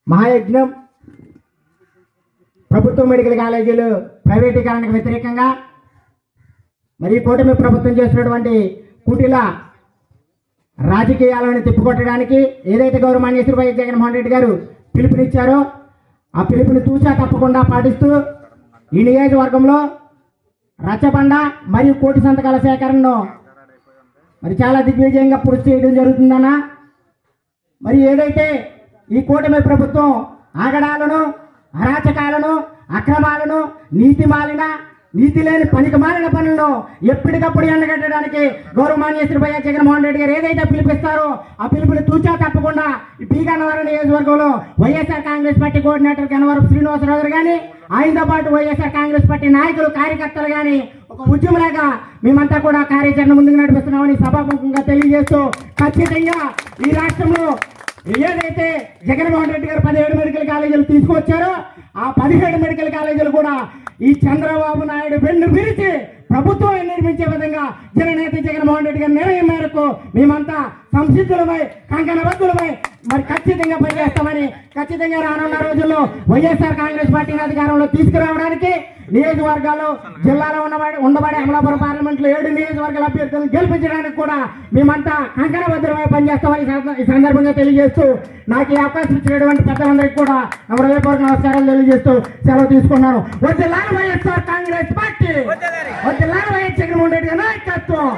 మహాయజ్ఞం ప్రభుత్వ మెడికల్ కాలేజీలు ప్రైవేటీకరణకు వ్యతిరేకంగా మరి కూటమి ప్రభుత్వం చేసినటువంటి కుటిల రాజకీయాలను తిప్పికొట్టడానికి ఏదైతే గౌరవనీయ శ్రీ వైఎస్ జగన్మోహన్ రెడ్డి గారు పిలుపునిచ్చారో ఆ పిలుపుని తూచా తప్పకుండా పాటిస్తూ ఈ నియోజకవర్గంలో రచ్చబండ మరియు కోటి సంతకాల సేకరణను మరి చాలా దిగ్విజయంగా పూర్తి చేయడం జరుగుతుందన్న. మరి ఏదైతే ఈ కూటమి ప్రభుత్వం ఆగడాలను, అరాచకాలను, అక్రమాలను, నీతి లేని పనికి మాలిన పనులను ఎప్పటికప్పుడు ఎండగట్టడానికి గౌరవనీయ శ్రీ వైఎస్ జగన్మోహన్ రెడ్డి గారు ఏదైతే పిలుపిస్తారో ఆ పిలుపుని తూచా తప్పకుండా ఈ పి గన్నవరం నియోజకవర్గంలో వైఎస్ఆర్ కాంగ్రెస్ పార్టీ కోఆర్డినేటర్ గన్నవరం శ్రీనివాసరావు గారు కానీ ఆయనతో పాటు వైఎస్ఆర్ కాంగ్రెస్ పార్టీ నాయకులు, కార్యకర్తలు కానీ ఒక ఉద్యమంలాగా మేమంతా కూడా కార్యాచరణ ముందుకు నడిపిస్తున్నామని సభాముఖంగా తెలియజేస్తూ ఖచ్చితంగా ఈ రాష్ట్రంలో ఏదైతే జగన్మోహన్ రెడ్డి గారు 17 మెడికల్ కాలేజీలు తీసుకొచ్చారో ఆ 17 మెడికల్ కాలేజీలు కూడా ఈ చంద్రబాబు నాయుడు వెన్ను విరిచి ప్రభుత్వం నిర్మించే విధంగా జననేత జగన్మోహన్ రెడ్డి గారి నిర్ణయం మేరకు మేమంతా సంసిద్ధులమై కంకణబద్ధులమై మరి ఖచ్చితంగా పనిచేస్తామని, ఖచ్చితంగా రానున్న రోజుల్లో వైఎస్ఆర్ కాంగ్రెస్ పార్టీని అధికారంలో తీసుకురావడానికి నియోజకవర్గాల్లో జిల్లాలో ఉండబడే అమలాపురం పార్లమెంట్లో 7 నియోజకవర్గాల అభ్యర్థులను గెలిపించడానికి కూడా మేమంతా కంకణబద్ధులమై పనిచేస్తామని ఈ సందర్భంగా తెలియజేస్తూ నాకు ఈ అవకాశం ఇచ్చినటువంటి పెద్దలందరికీ కూడా నా హృదయపూర్వక నమస్కారాలు తెలియజేస్తూ సెలవు తీసుకున్నాను. వర్ధిల్లాలి వైఎస్ఆర్ కాంగ్రెస్ పార్టీ, వర్ధిల్లాలి వైఎస్ జగన్మోహన్ రెడ్డి గారి నాయకత్వం.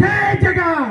జై జగన్.